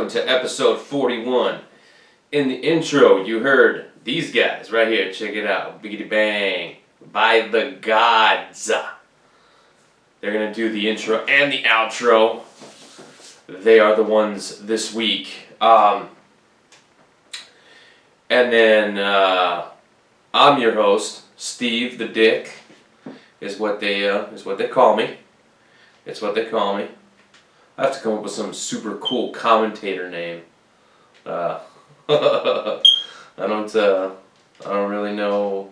welcome to episode 41. In the intro, you heard these guys right here. Check it out. Biggity bang. By the gods. They're going to do the intro and the outro. They are the ones this week. And then I'm your host, Steve the Dick, is what they call me. It's what they call me. I have to come up with some super cool commentator name. I don't really know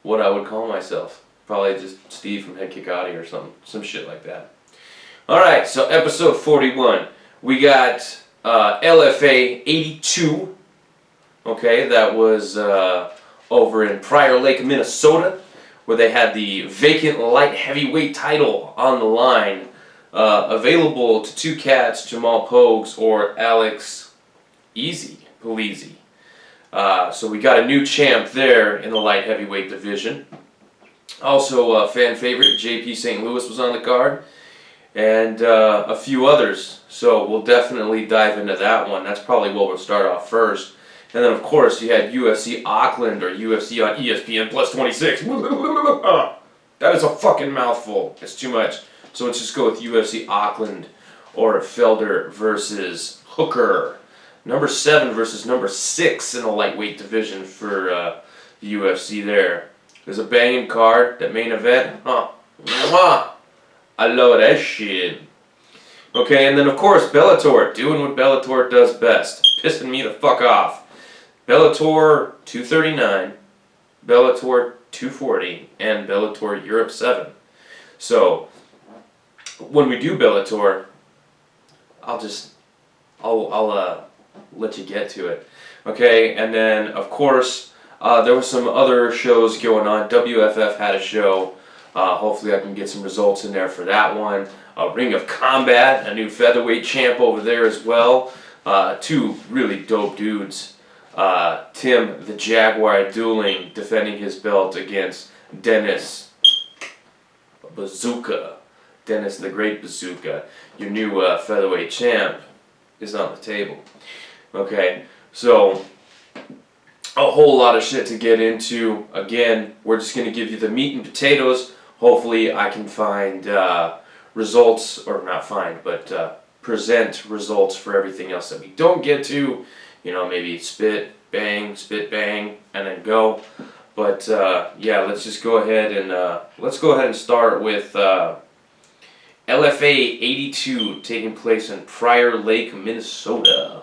what I would call myself. Probably just Steve from HeadKick or something, some shit like that. All right, so episode 41. We got LFA 82. Okay, that was over in Prior Lake, Minnesota, where they had the vacant light heavyweight title on the line. Available to two cats, Jamal Pogues or Alex Polizzi. So we got a new champ there in the light heavyweight division. Also, fan favorite JP St. Louis was on the card, and a few others. So we'll definitely dive into that one. That's probably what we'll start off first. And then, of course, you had UFC Auckland or UFC on ESPN Plus 26. That is a fucking mouthful. It's too much. So let's just go with UFC Auckland or Felder versus Hooker. Number 7 versus number 6 in the lightweight division for the UFC there. There's a banging card, that main event. Mwah! I love that shit. Okay, and then of course Bellator, doing what Bellator does best. Pissing me the fuck off. Bellator 239, Bellator 240, and Bellator Europe 7. So when we do Bellator, I'll let you get to it. Okay, and then of course there were some other shows going on. WFF had a show. Hopefully I can get some results in there for that one. Ring of Combat, a new featherweight champ over there as well. Two really dope dudes. Tim the Jaguar Dueling defending his belt against Dennis Dennis the Great Bazooka. Your new featherweight champ is on the table. Okay, so a whole lot of shit to get into. Again, we're just going to give you the meat and potatoes. Hopefully I can find results, or not find, but present results for everything else that we don't get to. You know, maybe spit, bang, and then go. But yeah, let's just go ahead and start with LFA 82 taking place in Prior Lake, Minnesota.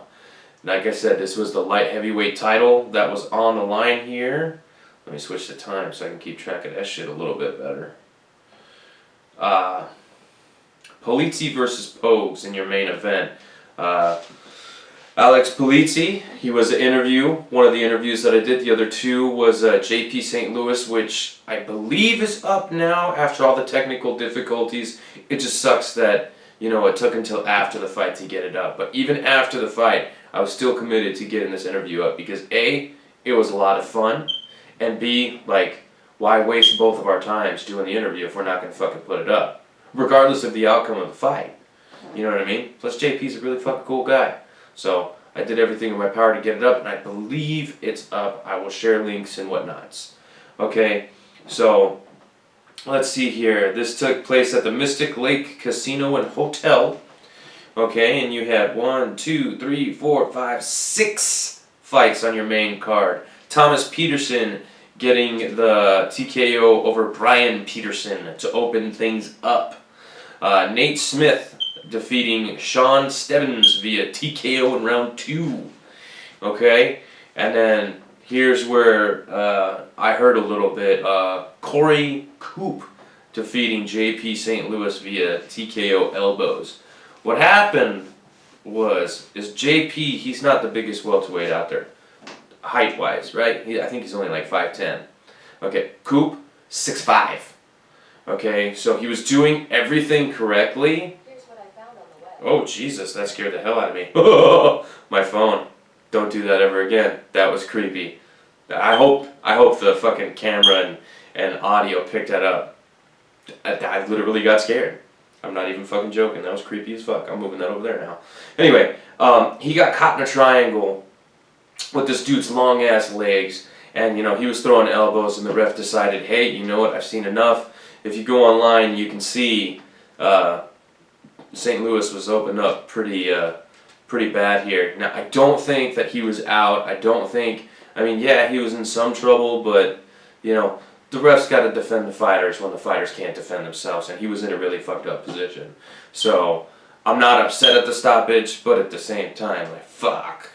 Like I said, this was the light heavyweight title that was on the line here. Let me switch the time so I can keep track of that shit a little bit better. Polizzi versus Pogues in your main event. Alex Polizzi, he was an interview. One of the interviews that I did, the other two, was JP St. Louis, which I believe is up now after all the technical difficulties. It just sucks that, you know, it took until after the fight to get it up. But even after the fight, I was still committed to getting this interview up because A, it was a lot of fun, and B, like, why waste both of our times doing the interview if we're not going to fucking put it up? Regardless of the outcome of the fight. You know what I mean? Plus JP's a really fucking cool guy. So I did everything in my power to get it up, and I believe it's up. I will share links and whatnots. Okay, so let's see here. This took place at the Mystic Lake Casino and Hotel. Okay, and you had 6 fights on your main card. Thomas Peterson getting the TKO over Brian Peterson to open things up. Nate Smith defeating Sean Stebbins via TKO in round 2. Okay, and then here's where I heard a little bit. Corey Coop defeating JP St. Louis via TKO elbows. What happened is JP, he's not the biggest welterweight out there, height-wise, right? I think he's only like 5'10". Okay, Coop, 6'5". Okay, so he was doing everything correctly. Here's what I found on the web. Oh, Jesus, that scared the hell out of me. My phone. Don't do that ever again. That was creepy. I hope the fucking camera and audio picked that up. I literally got scared. I'm not even fucking joking. That was creepy as fuck. I'm moving that over there now. Anyway, he got caught in a triangle with this dude's long ass legs, and he was throwing elbows, and the ref decided, hey, you know what? I've seen enough. If you go online, you can see St. Louis was opened up pretty bad here. Now, I don't think that he was out. Yeah, he was in some trouble, but the ref's got to defend the fighters when the fighters can't defend themselves, and he was in a really fucked up position. So I'm not upset at the stoppage, but at the same time, like, fuck,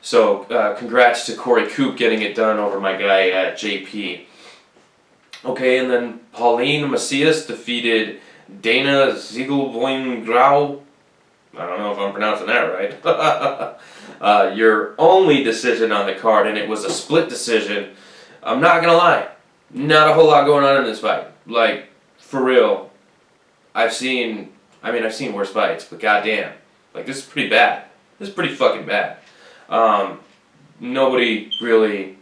So congrats to Corey Coop getting it done over my guy JP. Okay, and then Pauline Macias defeated Dana Ziegelboim-Grau. I don't know if I'm pronouncing that right. Your only decision on the card, and it was a split decision. I'm not gonna lie, not a whole lot going on in this fight. Like, for real, I've seen worse fights, but goddamn, like, this is pretty bad. This is pretty fucking bad. Nobody really,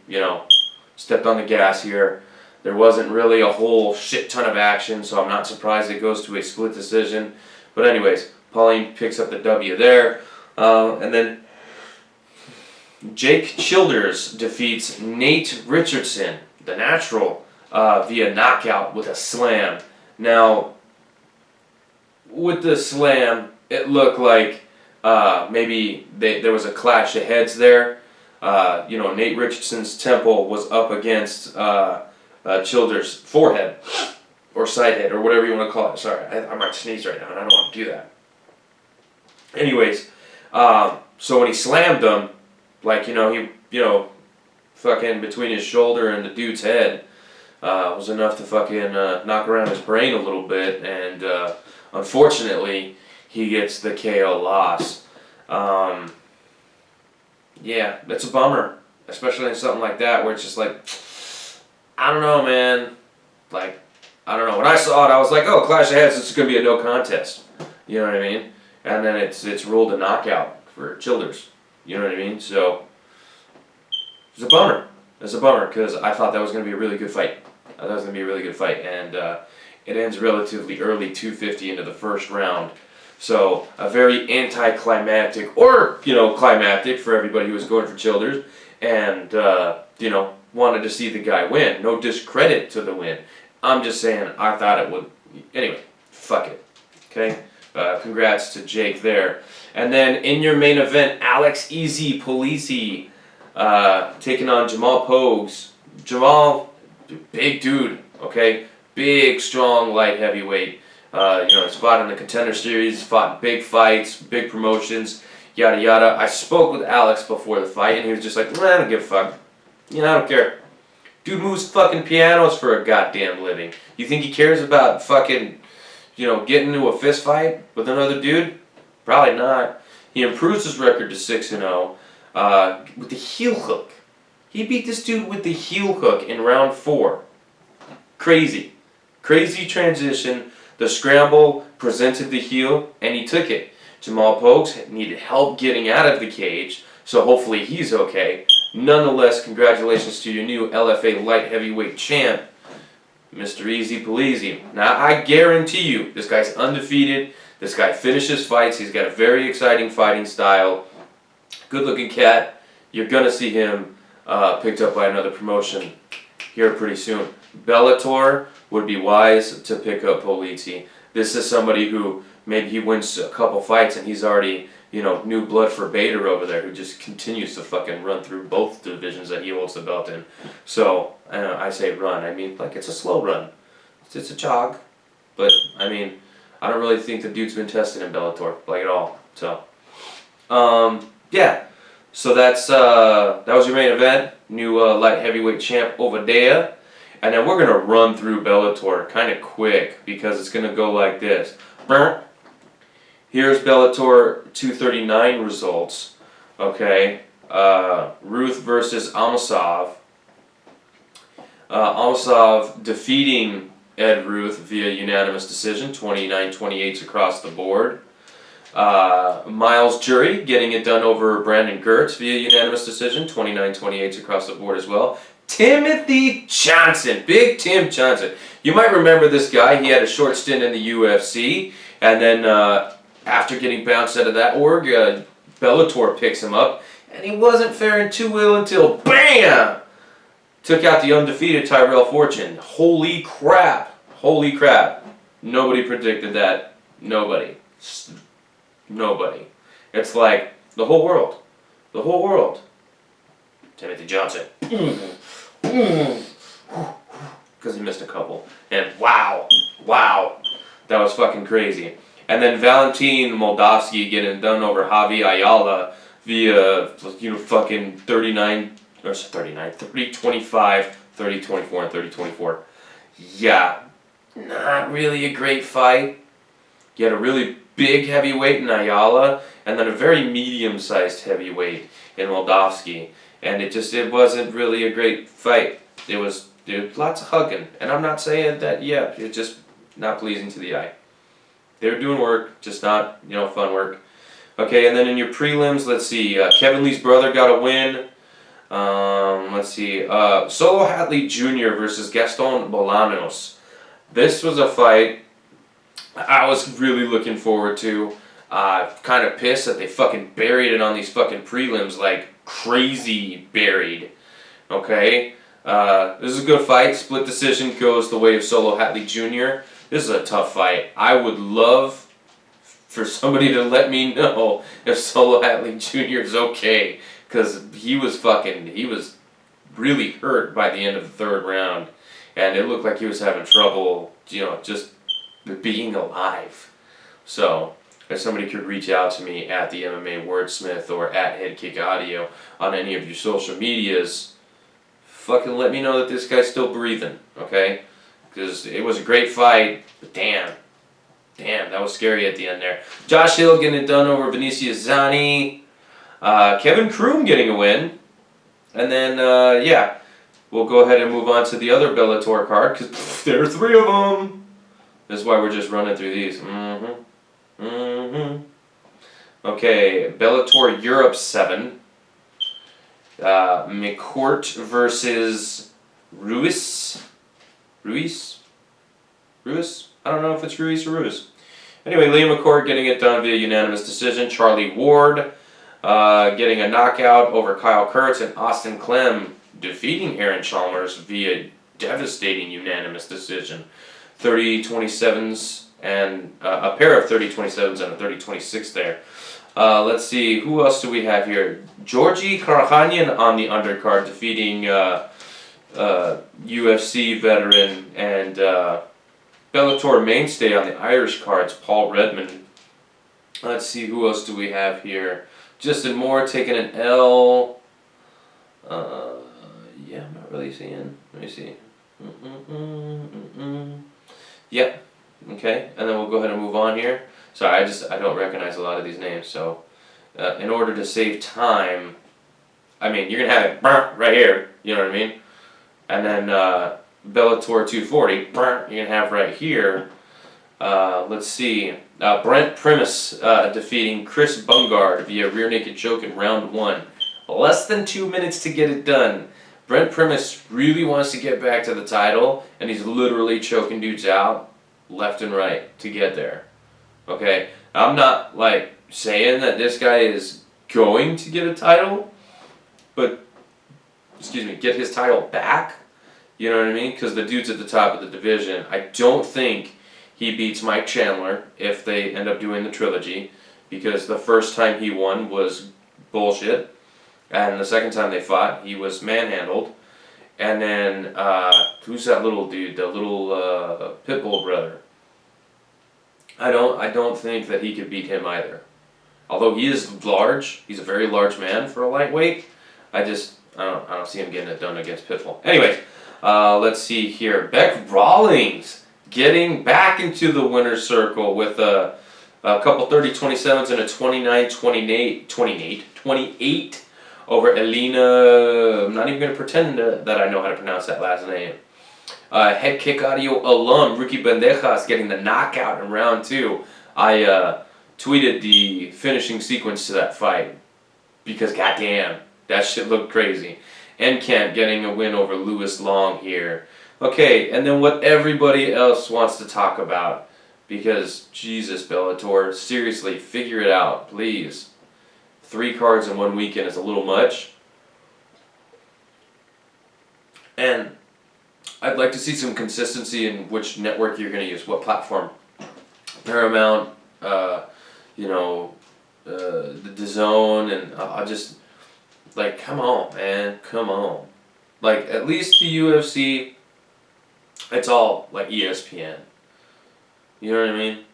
stepped on the gas here. There wasn't really a whole shit ton of action, so I'm not surprised it goes to a split decision. But anyways, Pauline picks up the W there. And then Jake Childers defeats Nate Richardson, the natural, via knockout with a slam. Now, with the slam, it looked like maybe there was a clash of heads there. Nate Richardson's temple was up against Childers' forehead, or side head, or whatever you want to call it. Sorry, I might sneeze right now, and I don't want to do that. Anyways, so when he slammed him, like, he, fucking between his shoulder and the dude's head, was enough to fucking knock around his brain a little bit, and unfortunately, he gets the KO loss. Yeah, that's a bummer, especially in something like that, where it's just like, I don't know, man. Like, I don't know. When I saw it, I was like, oh, clash of heads, it's going to be a no contest. You know what I mean? And then it's ruled a knockout for Childers. You know what I mean? So, it's a bummer. It's a bummer, because I thought that was going to be a really good fight. I thought it was going to be a really good fight. And it ends relatively early, 2:50 into the first round. So, a very anticlimactic, or, climactic for everybody who was going for Childers. And, wanted to see the guy win. No discredit to the win. I'm just saying, I thought it would. Anyway, fuck it. Okay? Congrats to Jake there. And then in your main event, Alex Easy Polisi taking on Jamal Pogues. Jamal, big dude, okay? Big, strong, light heavyweight. He's fought in the Contender Series, fought big fights, big promotions, yada yada. I spoke with Alex before the fight, and he was just like, I don't give a fuck. I don't care. Dude moves fucking pianos for a goddamn living. You think he cares about fucking, getting into a fist fight with another dude? Probably not. He improves his record to 6-0 with the heel hook. He beat this dude with the heel hook in round 4. Crazy. Crazy transition. The scramble presented the heel, and he took it. Jamal Pogues needed help getting out of the cage, so hopefully he's okay. Nonetheless, congratulations to your new LFA light heavyweight champ, Mr. Easy Polisi. Now, I guarantee you, this guy's undefeated. This guy finishes fights. He's got a very exciting fighting style. Good-looking cat. You're going to see him picked up by another promotion here pretty soon. Bellator would be wise to pick up Polisi. This is somebody who maybe he wins a couple fights and he's already, new blood for Bader over there, who just continues to fucking run through both divisions that he holds the belt in. So, I say run. Like, it's a slow run. It's a jog. But, I don't really think the dude's been tested in Bellator, like, at all. So, yeah. So that was your main event. New light heavyweight champ over there. And then we're going to run through Bellator kind of quick, because it's going to go like this. Here's Bellator 239 results. Okay. Ruth versus Almasov. Almasov defeating Ed Ruth via unanimous decision, 29-28 across the board. Miles Jury getting it done over Brandon Gertz via unanimous decision, 29-28 across the board as well. Timothy Johnson. Big Tim Johnson. You might remember this guy. He had a short stint in the UFC. And then after getting bounced out of that org, Bellator picks him up. And he wasn't faring too well until BAM! Took out the undefeated Tyrell Fortune. Holy crap. Holy crap. Nobody predicted that. Nobody. Nobody. It's like the whole world. The whole world. Timothy Johnson. Because he missed a couple. And wow. Wow. That was fucking crazy. And then Valentin Moldavsky getting done over Javi Ayala via, fucking 30-25, 30-24, and 30-24. Yeah. Not really a great fight. You had a really big heavyweight in Ayala, and then a very medium-sized heavyweight in Moldavsky. And it wasn't really a great fight. It was lots of hugging. And I'm not saying that, it's just not pleasing to the eye. They were doing work, just not, fun work. Okay, and then in your prelims, let's see. Kevin Lee's brother got a win. Let's see. Solo Hatley Jr. versus Gaston Bolanos. This was a fight I was really looking forward to. Kind of pissed that they fucking buried it on these fucking prelims like crazy buried. Okay? This is a good fight. Split decision goes the way of Solo Hatley Jr. This is a tough fight. I would love for somebody to let me know if Solo Hatley Jr. is okay. Because he was really hurt by the end of the third round. And it looked like he was having trouble, just being alive. So, if somebody could reach out to me at the MMA Wordsmith or at HeadKick Audio on any of your social medias, fucking let me know that this guy's still breathing, okay? Because it was a great fight, but damn, that was scary at the end there. Josh Hill getting it done over Vinicius Zani. Kevin Kroom getting a win. And then, we'll go ahead and move on to the other Bellator card, because there are 3 of them. That's why we're just running through these. Okay, Bellator Europe 7. McCourt versus Ruiz? I don't know if it's Ruiz or Ruiz. Anyway, Liam McCourt getting it done via unanimous decision. Charlie Ward getting a knockout over Kyle Kurtz, and Austin Clem defeating Aaron Chalmers via devastating unanimous decision. 30-27s and a pair of 30-27s and a 30-26 there. Let's see, who else do we have here? Georgi Karakhanyan on the undercard defeating UFC veteran and Bellator mainstay on the Irish cards, Paul Redmond. Let's see, who else do we have here? Justin Moore taking an L. I'm not really seeing. Let me see. Yep. Okay, and then we'll go ahead and move on here. Sorry, I don't recognize a lot of these names, so in order to save time, you're going to have it right here, you know what I mean? And then Bellator 240, you're going to have right here. Let's see, Brent Primus defeating Chris Bungard via rear naked choke in round 1. Less than 2 minutes to get it done. Brent Primus really wants to get back to the title, and he's literally choking dudes out left and right to get there. Okay, I'm not saying that this guy is going to get a title, but get his title back. You know what I mean? Because the dude's at the top of the division. I don't think he beats Mike Chandler if they end up doing the trilogy, because the first time he won was bullshit, and the second time they fought, he was manhandled. And then who's that little dude? The little Pitbull brother. I don't think that he could beat him either. Although he is large, he's a very large man for a lightweight. I don't see him getting it done against Pitbull. Anyways, let's see here. Beck Rawlings getting back into the winner's circle with a couple 30-27s and a 29-28 over Elena. I'm not even going to pretend that I know how to pronounce that last name. HeadKick Audio alum Ricky Bandejas getting the knockout in round 2. I tweeted the finishing sequence to that fight because goddamn, that shit looked crazy. Enkent getting a win over Lewis Long here. Okay, and then what everybody else wants to talk about. Because, Jesus, Bellator, seriously, figure it out, please. 3 cards in 1 weekend is a little much. And I'd like to see some consistency in which network you're going to use, what platform. Paramount, the DAZN, and I just, like, come on, man, come on. Like, at least the UFC, it's all, like, ESPN. You know what I mean?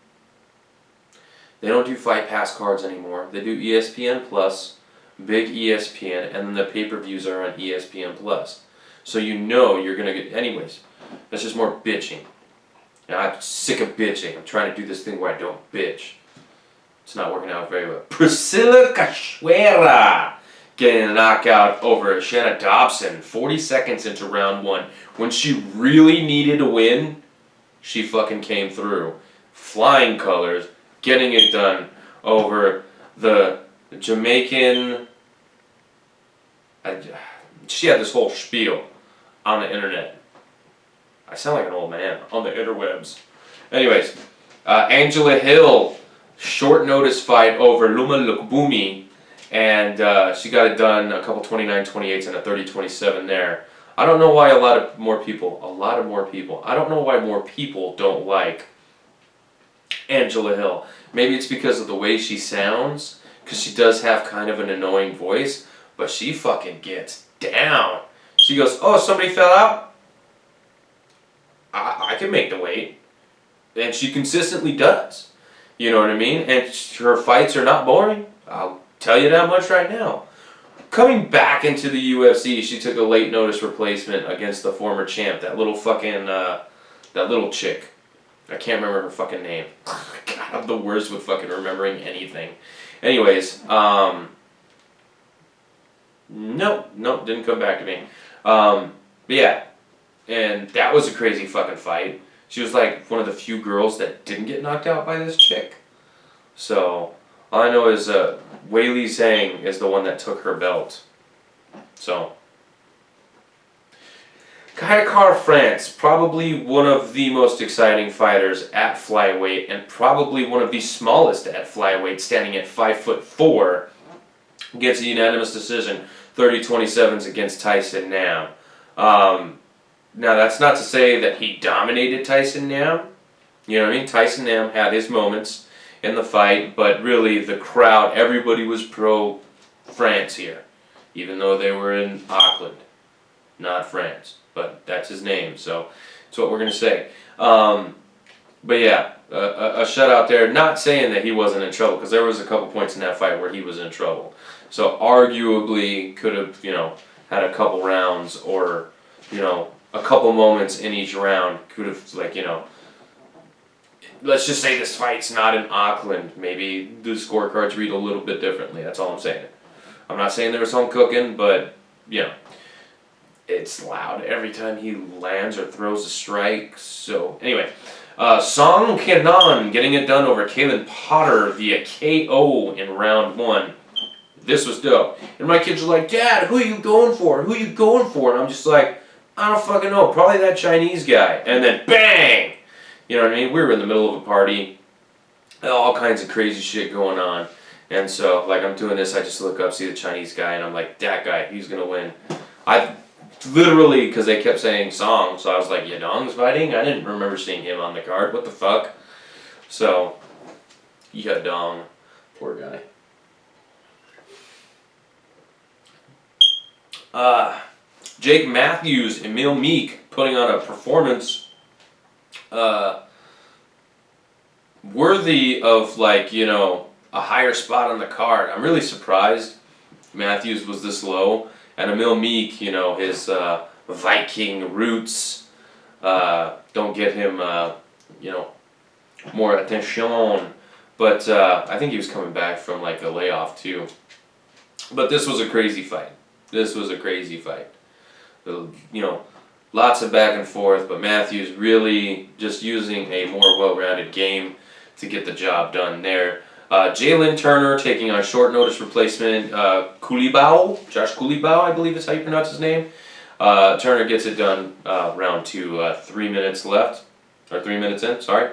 They don't do Fight Pass cards anymore. They do ESPN Plus, big ESPN, and then the pay-per-views are on ESPN Plus. So you know you're going to get... Anyways, that's just more bitching. And I'm sick of bitching. I'm trying to do this thing where I don't bitch. It's not working out very well. Priscilla Cachoeira getting a knockout over Shanna Dobson 40 seconds into round 1. When she really needed to win, she fucking came through. Flying colors, getting it done over the Jamaican... She had this whole spiel on the internet. I sound like an old man. On the interwebs. Anyways, Angela Hill, short notice fight over Luma Lukbumi, and she got it done a couple 29-28s and a 30-27 there. I don't know why a lot more people, I don't know why more people don't like Angela Hill. Maybe it's because of the way she sounds, because she does have kind of an annoying voice, but she fucking gets down. She goes, oh, somebody fell out? I can make the weight. And she consistently does. You know what I mean? And her fights are not boring. I'll tell you that much right now. Coming back into the UFC, she took a late notice replacement against the former champ, that little fucking, that little chick. I can't remember her fucking name. God, I'm the worst with fucking remembering anything. Anyways, nope, didn't come back to me. But yeah, and that was a crazy fucking fight. She was like one of the few girls that didn't get knocked out by this chick. So, all I know is Wei Li Zhang is the one that took her belt. So, Kai France, probably one of the most exciting fighters at flyweight, and probably one of the smallest at flyweight, standing at 5'4", gets a unanimous decision, 30-27s against Tyson Nam. Now that's not to say that he dominated Tyson Nam. You know what I mean? Tyson Nam had his moments in the fight, but really the crowd, everybody was pro France here, even though they were in Auckland, not France. But that's his name, so that's what we're going to say. But yeah, a shutout there. Not saying that he wasn't in trouble, because there was a couple points in that fight where he was in trouble. So arguably could have, had a couple rounds or, a couple moments in each round. Could have, let's just say this fight's not in Auckland. Maybe the scorecards read a little bit differently. That's all I'm saying. I'm not saying there was home cooking, but, it's loud every time he lands or throws a strike. So, anyway. Song Kenan getting it done over Kalen Potter via KO in round 1. This was dope. And my kids are like, Dad, who are you going for? Who are you going for? And I'm just like, I don't fucking know. Probably that Chinese guy. And then bang! You know what I mean? We were in the middle of a party. All kinds of crazy shit going on. And so, like, I'm doing this. I just look up, see the Chinese guy, and I'm like, that guy, he's going to win. I literally, because they kept saying Song, so I was like, Yadong's fighting? I didn't remember seeing him on the card. What the fuck? So, Yadong. Poor guy. Jake Matthews, Emil Meek putting on a performance worthy of, a higher spot on the card. I'm really surprised Matthews was this low. And Emil Meek, his Viking roots don't get him, more attention. But I think he was coming back from, a layoff, too. But this was a crazy fight. Lots of back and forth, but Matthews really just using a more well-rounded game to get the job done there. Jalen Turner taking on short notice replacement Josh Kulibao, I believe is how you pronounce his name. Turner gets it done round 2, 3 minutes left, or 3 minutes in, sorry.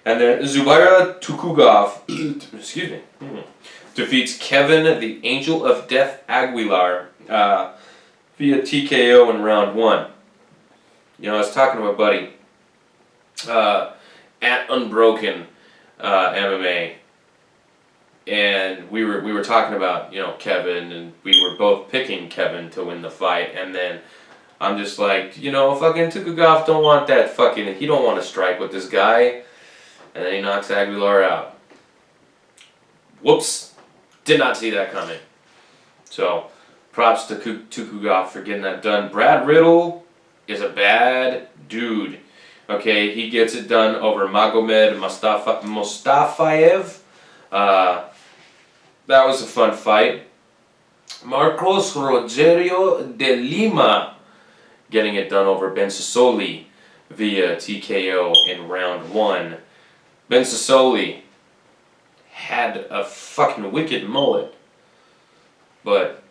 And then Zubaira Tukugov, excuse me, defeats Kevin the Angel of Death Aguilar via TKO in round 1. You know, I was talking to my buddy at Unbroken MMA, and we were talking about, you know, Kevin, and we were both picking Kevin to win the fight, and then I'm just like, you know, fucking Tukugov don't want that fucking, he don't want to strike with this guy, and then he knocks Aguilar out. Whoops, did not see that coming. So, props to Tukugov for getting that done. Brad Riddle is a bad dude. Okay, he gets it done over Magomed Mustafayev. That was a fun fight. Marcos Rogerio de Lima getting it done over Ben Sassoli via TKO in round 1. Ben Sassoli had a fucking wicked mullet, but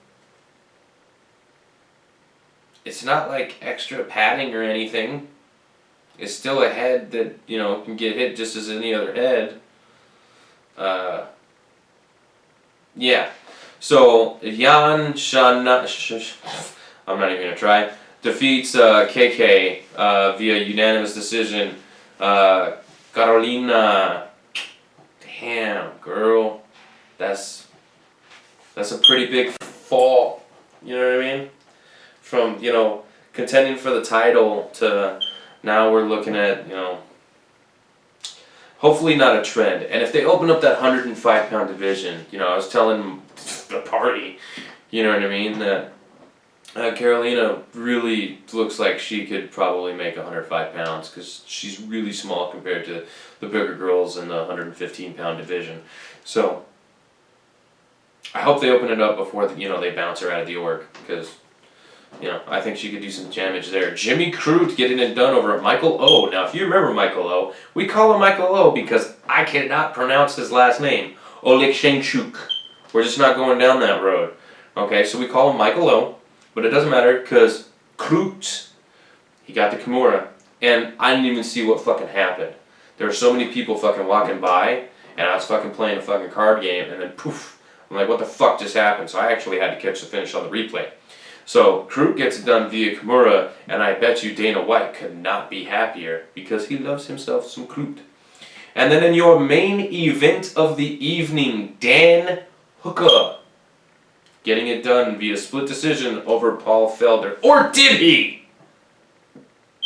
it's not like extra padding or anything. It's still a head that, you know, can get hit just as any other head. Yeah. So, Jan Shana, I'm not even going to try, defeats KK via unanimous decision. Carolina, damn, girl. That's a pretty big fall. You know what I mean? From, you know, contending for the title to now we're looking at, you know, hopefully not a trend. And if they open up that 105-pound division, you know, I was telling the party, you know what I mean, that Carolina really looks like she could probably make 105 pounds because she's really small compared to the bigger girls in the 115-pound division. So I hope they open it up before, you know, they bounce her out of the org, because, you know, I think she could do some damage there. Jimmy Crute getting it done over at Michael O. Now, if you remember Michael O, we call him Michael O because I cannot pronounce his last name, Oleksiejczuk. We're just not going down that road. Okay, so we call him Michael O, but it doesn't matter because Crute, he got the Kimura, and I didn't even see what fucking happened. There were so many people fucking walking by, and I was fucking playing a fucking card game, and then poof, I'm like, what the fuck just happened? So I actually had to catch the finish on the replay. So Crute gets it done via Kimura, and I bet you Dana White could not be happier because he loves himself some Crute. And then in your main event of the evening, Dan Hooker getting it done via split decision over Paul Felder. Or did he?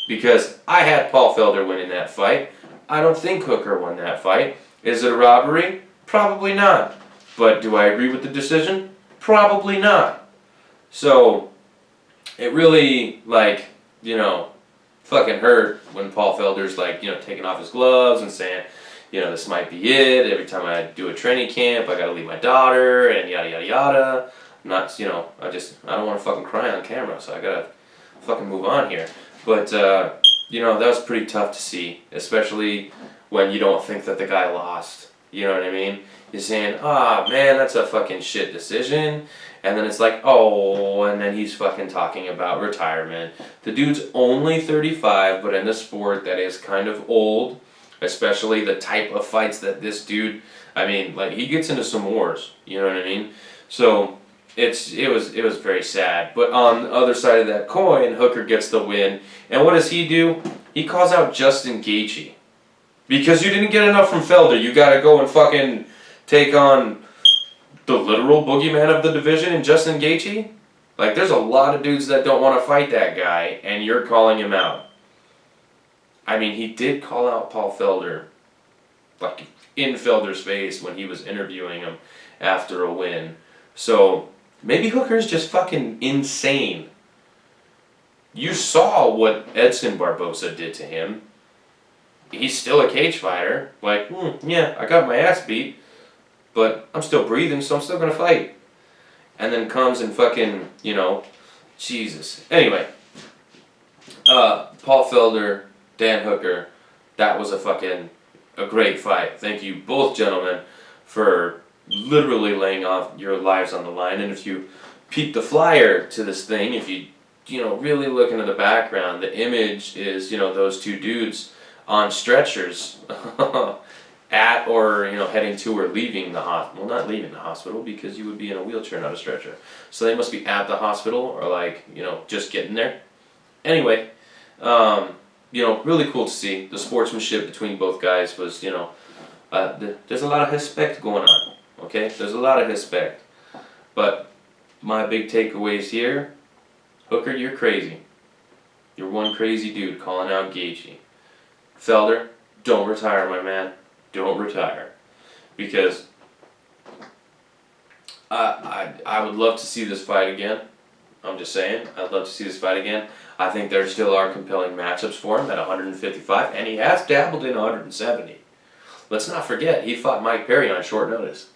Because I had Paul Felder winning that fight. I don't think Hooker won that fight. Is it a robbery? Probably not. But do I agree with the decision? Probably not. So it really, like, you know, fucking hurt when Paul Felder's, like, you know, taking off his gloves and saying, you know, this might be it. Every time I do a training camp, I gotta leave my daughter and yada yada yada. I'm not, you know, I don't want to fucking cry on camera, so I gotta fucking move on here. But, you know, that was pretty tough to see, especially when you don't think that the guy lost. You know what I mean? You're saying, ah, man, that's a fucking shit decision. And then it's like, oh, and then he's fucking talking about retirement. The dude's only 35, but in the sport that is kind of old, especially the type of fights that this dude, I mean, like, he gets into some wars, you know what I mean? So it was very sad. But on the other side of that coin, Hooker gets the win. And what does he do? He calls out Justin Gaethje. Because you didn't get enough from Felder, you gotta go and fucking take on the literal boogeyman of the division in Justin Gaethje? Like, there's a lot of dudes that don't want to fight that guy, and you're calling him out. I mean, he did call out Paul Felder, like, in Felder's face when he was interviewing him after a win. So, maybe Hooker's just fucking insane. You saw what Edson Barboza did to him. He's still a cage fighter. Like, yeah, I got my ass beat, but I'm still breathing, so I'm still gonna fight. And then comes and fucking, you know, Jesus. Anyway, Paul Felder, Dan Hooker, that was a great fight. Thank you both gentlemen for literally laying off your lives on the line. And if you peep the flyer to this thing, if you really look into the background, the image is those two dudes on stretchers at or heading to or leaving the hospital. Well, not leaving the hospital because you would be in a wheelchair, not a stretcher. So they must be at the hospital or just getting there. Anyway, really cool to see. The sportsmanship between both guys was there's a lot of respect going on. Okay, there's a lot of respect. But my big takeaways here: Hooker, you're crazy. You're one crazy dude calling out Gaethje. Felder, don't retire, my man. Don't retire. Because I would love to see this fight again. I'm just saying, I'd love to see this fight again. I think there still are compelling matchups for him at 155, and he has dabbled in 170. Let's not forget, he fought Mike Perry on short notice.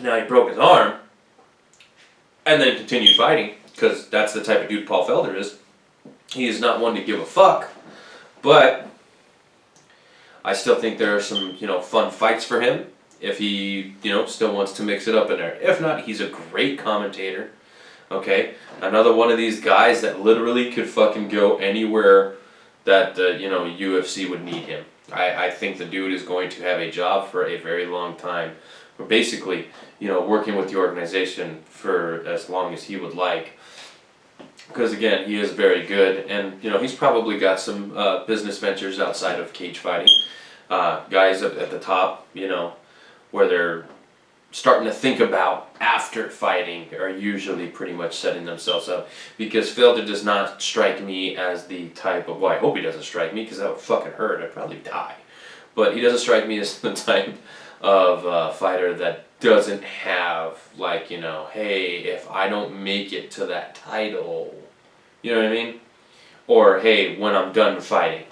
Now he broke his arm, and then continued fighting, because that's the type of dude Paul Felder is. He is not one to give a fuck, but I still think there are some, fun fights for him if he, still wants to mix it up in there. If not, he's a great commentator, okay? Another one of these guys that literally could fucking go anywhere that the, UFC would need him. I think the dude is going to have a job for a very long time. Basically, working with the organization for as long as he would like. Because again, he is very good, and he's probably got some business ventures outside of cage fighting. Guys up at the top, where they're starting to think about after fighting are usually pretty much setting themselves up. Because Felder does not strike me as the type of, well, I hope he doesn't strike me because that would fucking hurt. I'd probably die. But he doesn't strike me as the type of fighter that doesn't have hey, if I don't make it to that title, you know what I mean? Or hey, when I'm done fighting.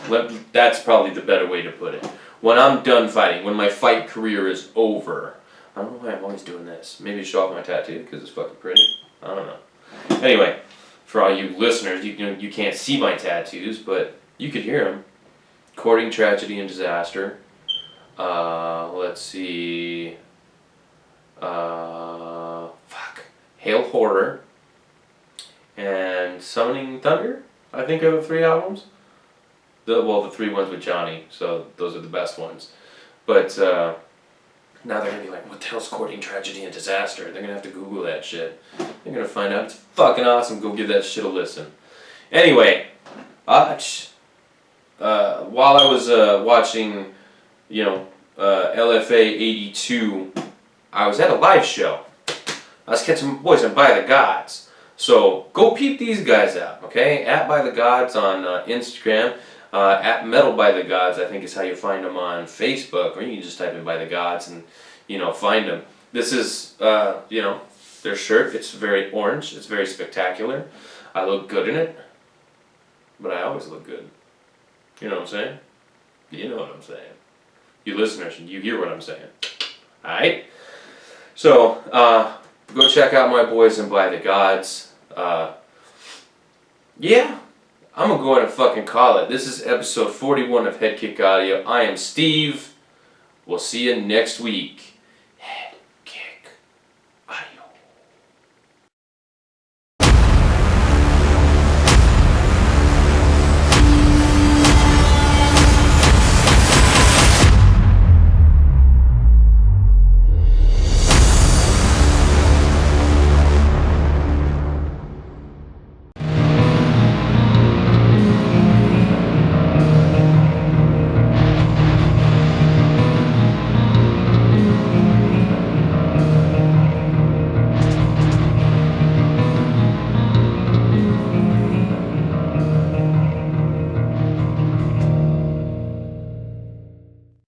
That's probably the better way to put it. When I'm done fighting, when my fight career is over. I don't know why I'm always doing this. Maybe show off my tattoo because it's fucking pretty. I don't know. Anyway, for all you listeners, you can't see my tattoos, but you could hear them. Courting, Tragedy, and Disaster. Let's see. Hail Horror. And Summoning Thunder, I think, are the 3 albums. The 3 ones with Johnny, so those are the best ones. But now they're going to be like, what the hell's Courting, Tragedy, and Disaster? They're going to have to Google that shit. They're going to find out it's fucking awesome. Go give that shit a listen. Anyway, while I was watching, LFA 82, I was at a live show. I was catching my boys on By the Gods. So go peep these guys out, okay? At By the Gods on Instagram. At Metal By the Gods, I think is how you find them on Facebook. Or you can just type in By the Gods and, find them. This is, their shirt. It's very orange. It's very spectacular. I look good in it. But I always look good. You know what I'm saying? You know what I'm saying. You listeners, you hear what I'm saying. Alright? So, go check out my boys in By the Gods. Yeah, I'm gonna go ahead and fucking call it. This is episode 41 of HeadKick Audio. I am Steve. We'll see you next week.